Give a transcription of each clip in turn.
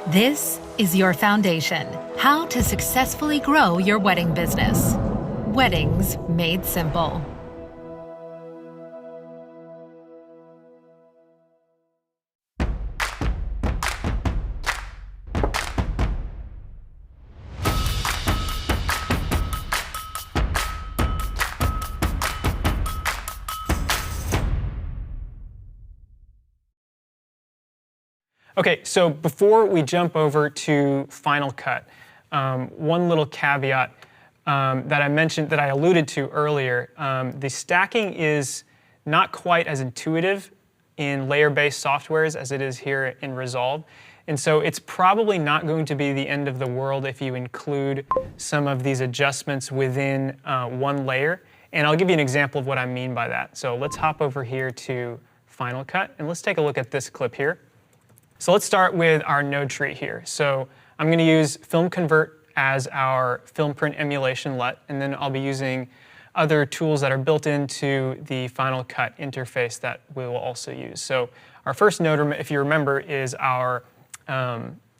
This is your foundation. How to successfully grow your wedding business. Weddings Made Simple. Okay, so before we jump over to Final Cut, one little caveat that I mentioned, that I alluded to earlier. The stacking is not quite as intuitive in layer-based softwares as it is here in Resolve. And so it's probably not going to be the end of the world if you include some of these adjustments within one layer. And I'll give you an example of what I mean by that. So let's hop over here to Final Cut, and let's take a look at this clip here. So let's start with our node tree here. So I'm going to use FilmConvert as our film print emulation LUT, and then I'll be using other tools that are built into the Final Cut interface that we will also use. So our first node, if you remember, is our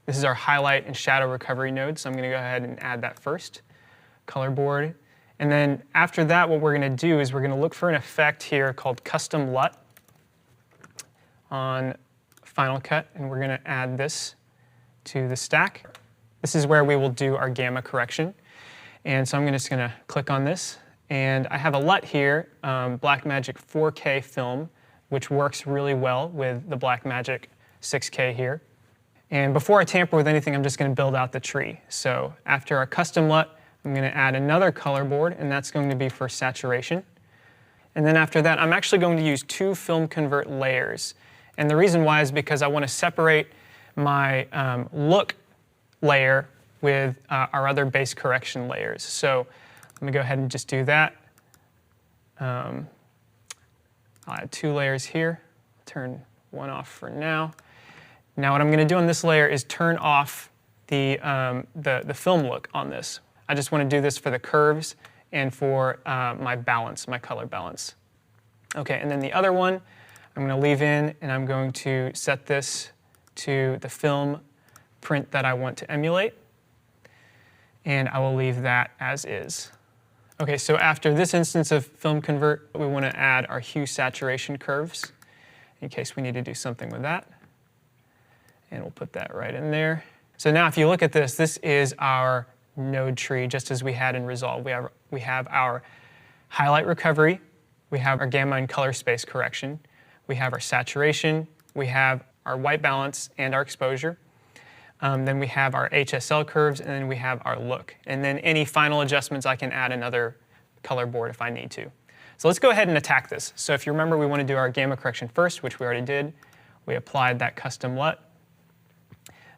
this is our highlight and shadow recovery node. So I'm going to go ahead and add that first, color board. And then after that, what we're going to do is we're going to look for an effect here called Custom LUT on Final Cut, and we're going to add this to the stack. This is where we will do our gamma correction. And so I'm just going to click on this. And I have a LUT here, Blackmagic 4K film, which works really well with the Blackmagic 6K here. And before I tamper with anything, I'm just going to build out the tree. So after our custom LUT, I'm going to add another color board, and that's going to be for saturation. And then after that, I'm actually going to use two FilmConvert layers. And the reason why is because I want to separate my look layer with our other base correction layers. So let me go ahead and just do that. I'll add two layers here. Turn one off for now. Now what I'm going to do on this layer is turn off the film look on this. I just want to do this for the curves and for my balance, my color balance. Okay, and then the other one, I'm going to leave in, and I'm going to set this to the film print that I want to emulate. And I will leave that as is. Okay, so after this instance of FilmConvert, we want to add our hue saturation curves in case we need to do something with that. And we'll put that right in there. So now if you look at this, this is our node tree, just as we had in Resolve. We have our highlight recovery, we have our gamma and color space correction, we have our saturation, we have our white balance and our exposure. Then we have our HSL curves, and then we have our look. And then any final adjustments, I can add another color board if I need to. So let's go ahead and attack this. So if you remember, we want to do our gamma correction first, which we already did. We applied that custom LUT.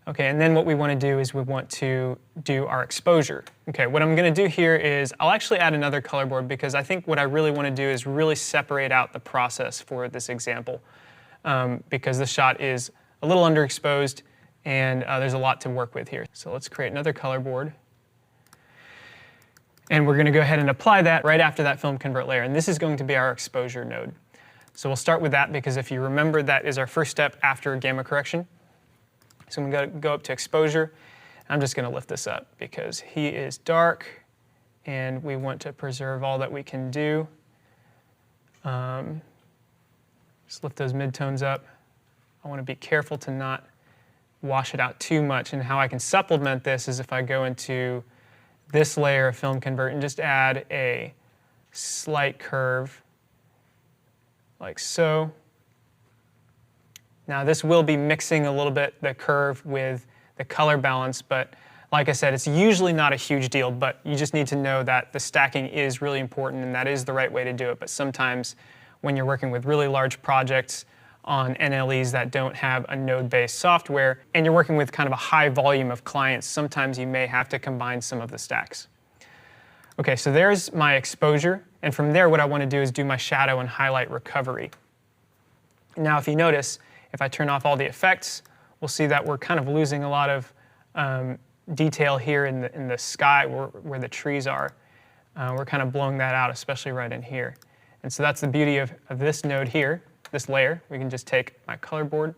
Okay, and then what we want to do is we want to do our exposure. Okay, what I'm going to do here is I'll actually add another color board, because I think what I really want to do is really separate out the process for this example, because the shot is a little underexposed and there's a lot to work with here. So let's create another color board. And we're going to go ahead and apply that right after that FilmConvert layer. And this is going to be our exposure node. So we'll start with that, because if you remember, that is our first step after gamma correction. So I'm going to go up to exposure. I'm just going to lift this up because he is dark and we want to preserve all that we can do. Just lift those midtones up. I want to be careful to not wash it out too much. And how I can supplement this is if I go into this layer of FilmConvert and just add a slight curve like so. Now this will be mixing a little bit the curve with the color balance, but like I said, it's usually not a huge deal, but you just need to know that the stacking is really important and that is the right way to do it. But sometimes when you're working with really large projects on NLEs that don't have a node-based software, and you're working with kind of a high volume of clients, sometimes you may have to combine some of the stacks. Okay, so there's my exposure, and from there what I want to do is do my shadow and highlight recovery. Now if you notice, if I turn off all the effects, we'll see that we're kind of losing a lot of detail here in the sky where the trees are. We're kind of blowing that out, especially right in here. And so that's the beauty of this node here, this layer. We can just take my color board,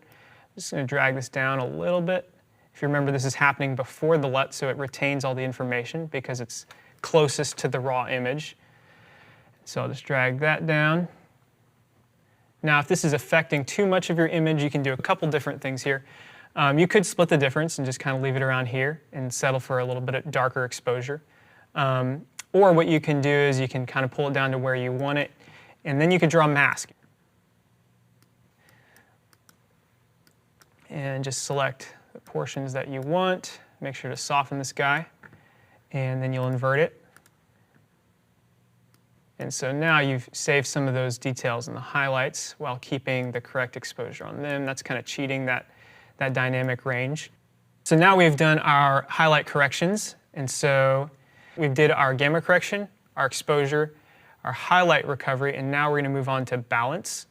I'm just going to drag this down a little bit, If you remember, this is happening before the LUT, so it retains all the information because it's closest to the raw image. So I'll just drag that down. Now, if this is affecting too much of your image, you can do a couple different things here. You could split the difference and just kind of leave it around here and settle for a little bit of darker exposure. Or what you can do is you can kind of pull it down to where you want it, and then you can draw a mask. And just select the portions that you want. Make sure to soften this guy, and then you'll invert it. And so now you've saved some of those details in the highlights while keeping the correct exposure on them. That's kind of cheating that dynamic range. So now we've done our highlight corrections, and so we did our gamma correction, our exposure, our highlight recovery, and now we're going to move on to balance,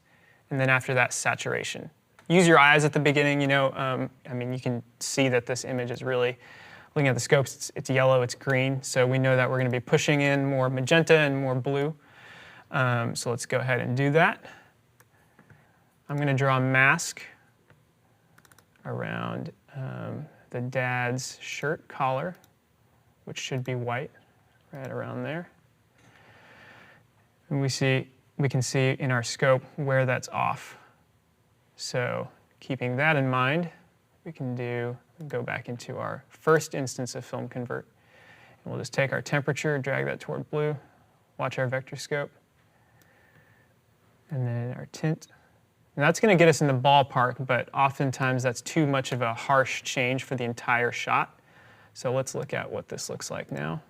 and then after that, saturation. Use your eyes at the beginning, you know, I mean, you can see that this image is really, looking at the scopes, it's yellow, it's green, so we know that we're going to be pushing in more magenta and more blue. So let's go ahead and do that. I'm going to draw a mask around the dad's shirt collar, which should be white, right around there. And we can see in our scope where that's off. So keeping that in mind, we can go back into our first instance of FilmConvert. And we'll just take our temperature, drag that toward blue, watch our vector scope, and then our tint. And that's going to get us in the ballpark, but oftentimes that's too much of a harsh change for the entire shot. So let's look at what this looks like now.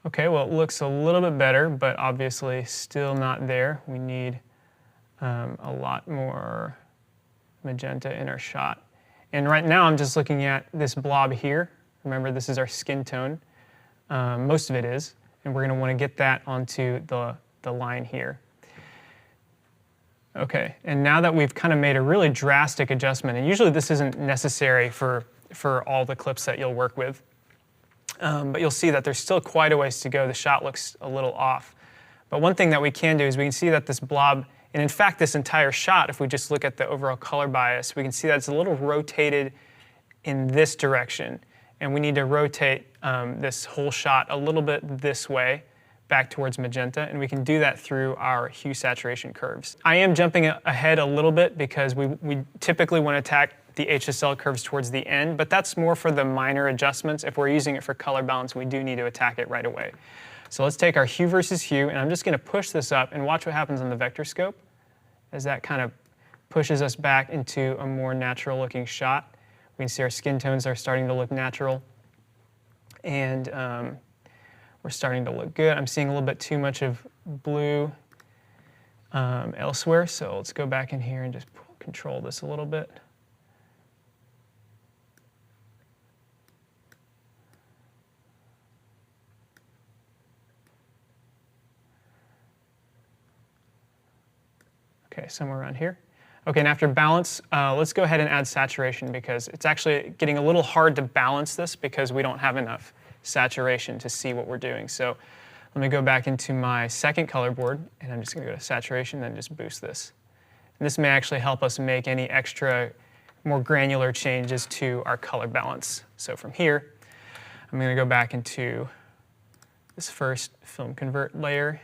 Okay, well, it looks a little bit better, but obviously still not there. We need a lot more magenta in our shot. And right now I'm just looking at this blob here. Remember, this is our skin tone. Most of it is. And we're going to want to get that onto the line here. Okay, and now that we've kind of made a really drastic adjustment, and usually this isn't necessary for all the clips that you'll work with, but you'll see that there's still quite a ways to go. The shot looks a little off. But one thing that we can do is we can see that this blob, and in fact this entire shot, if we just look at the overall color bias, we can see that it's a little rotated in this direction. And we need to rotate this whole shot a little bit this way, back towards magenta, and we can do that through our hue saturation curves. I am jumping ahead a little bit because we typically want to attack the HSL curves towards the end, but that's more for the minor adjustments. If we're using it for color balance, we do need to attack it right away. So let's take our hue versus hue, and I'm just going to push this up and watch what happens on the vector scope as that kind of pushes us back into a more natural looking shot. We can see our skin tones are starting to look natural, and we're starting to look good. I'm seeing a little bit too much of blue elsewhere, so let's go back in here and just control this a little bit. Okay, somewhere around here. Okay, and after balance, let's go ahead and add saturation because it's actually getting a little hard to balance this because we don't have enough saturation to see what we're doing. So let me go back into my second color board, and I'm just going to go to saturation and then just boost this. And this may actually help us make any extra, more granular changes to our color balance. So from here, I'm going to go back into this first FilmConvert layer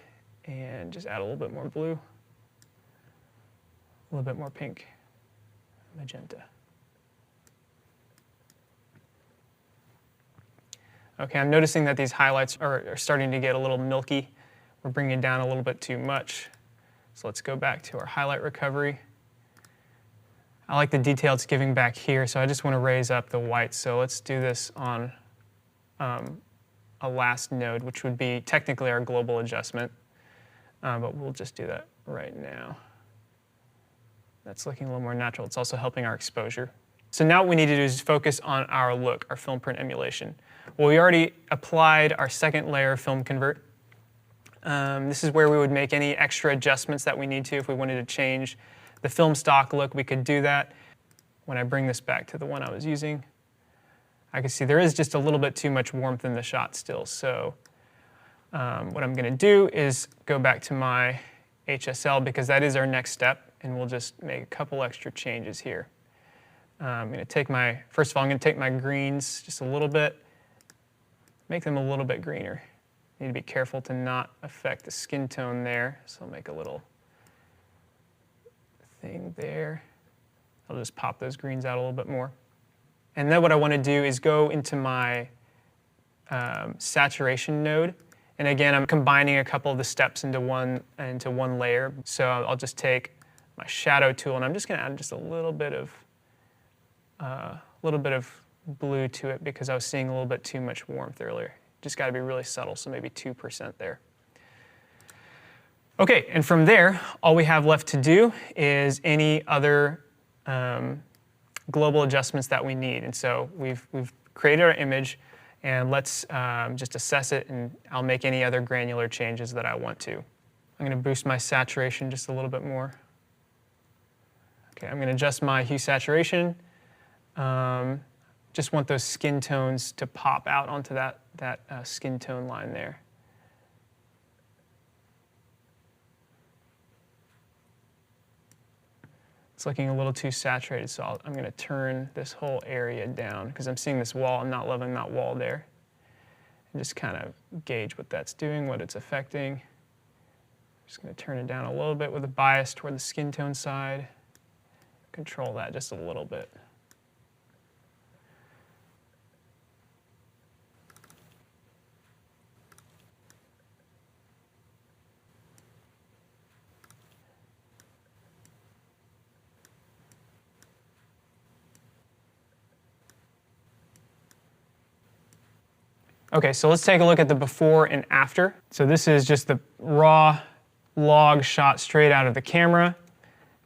and just add a little bit more blue, a little bit more pink, magenta. Okay, I'm noticing that these highlights are starting to get a little milky. We're bringing it down a little bit too much. So let's go back to our highlight recovery. I like the detail it's giving back here, so I just want to raise up the white. So let's do this on a last node, which would be technically our global adjustment, but we'll just do that right now. That's looking a little more natural. It's also helping our exposure. So now what we need to do is focus on our look, our film print emulation. Well, we already applied our second layer of FilmConvert. This is where we would make any extra adjustments that we need to. If we wanted to change the film stock look, we could do that. When I bring this back to the one I was using, I can see there is just a little bit too much warmth in the shot still. So what I'm going to do is go back to my HSL because that is our next step, and we'll just make a couple extra changes here. I'm going to take first of all, I'm going to take my greens just a little bit, make them a little bit greener. Need to be careful to not affect the skin tone there, so I'll make a little thing there. I'll just pop those greens out a little bit more. And then what I want to do is go into my saturation node. And again, I'm combining a couple of the steps into one layer. So I'll just take my shadow tool, and I'm just going to add just a little bit of blue to it because I was seeing a little bit too much warmth earlier. Just got to be really subtle, so maybe 2% there. Okay, and from there, all we have left to do is any other global adjustments that we need. And so we've created our image, and let's just assess it, and I'll make any other granular changes that I want to. I'm going to boost my saturation just a little bit more. Okay, I'm going to adjust my hue saturation. Just want those skin tones to pop out onto that skin tone line there. It's looking a little too saturated, so I'm going to turn this whole area down because I'm seeing this wall. I'm not loving that wall there. And just kind of gauge what that's doing, what it's affecting. Just going to turn it down a little bit with a bias toward the skin tone side. Control that just a little bit. Okay, so let's take a look at the before and after. So this is just the raw log shot straight out of the camera.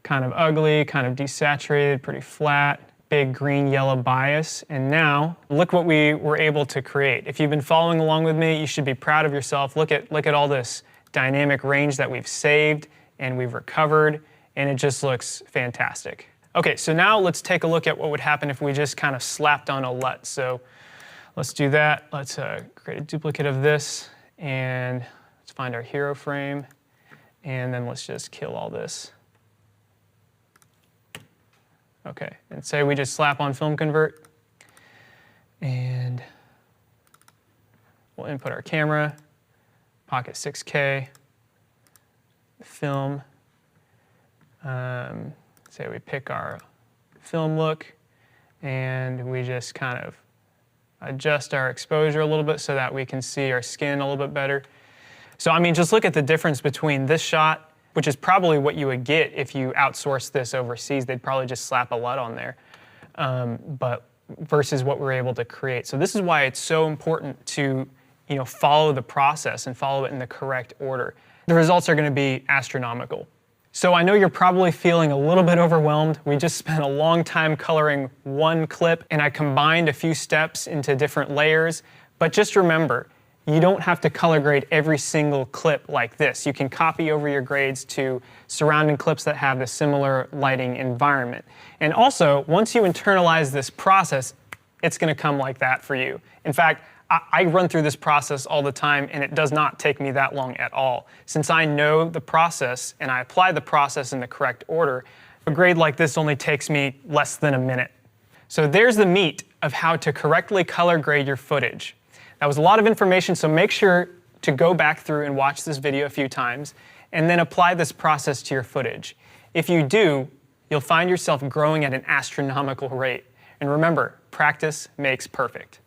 Kind of ugly, kind of desaturated, pretty flat, big green-yellow bias. And now, look what we were able to create. If you've been following along with me, you should be proud of yourself. Look at all this dynamic range that we've saved and we've recovered, and it just looks fantastic. Okay, so now let's take a look at what would happen if we just kind of slapped on a LUT. So let's do that. Let's create a duplicate of this, and let's find our hero frame, and then let's just kill all this. Okay, and say we just slap on FilmConvert, and we'll input our camera, pocket 6K, film. Say we pick our film look, and we just kind of adjust our exposure a little bit so that we can see our skin a little bit better. So I mean, just look at the difference between this shot, which is probably what you would get if you outsourced this overseas. They'd probably just slap a LUT on there, but versus what we're able to create. So this is why it's so important to follow the process and follow it in the correct order. The results are going to be astronomical. So I know you're probably feeling a little bit overwhelmed. We just spent a long time coloring one clip, and I combined a few steps into different layers. But just remember, you don't have to color grade every single clip like this. You can copy over your grades to surrounding clips that have the similar lighting environment. And also, once you internalize this process, it's going to come like that for you. In fact, I run through this process all the time, and it does not take me that long at all. Since I know the process and I apply the process in the correct order, a grade like this only takes me less than a minute. So there's the meat of how to correctly color grade your footage. That was a lot of information, so make sure to go back through and watch this video a few times, and then apply this process to your footage. If you do, you'll find yourself growing at an astronomical rate. And remember, practice makes perfect.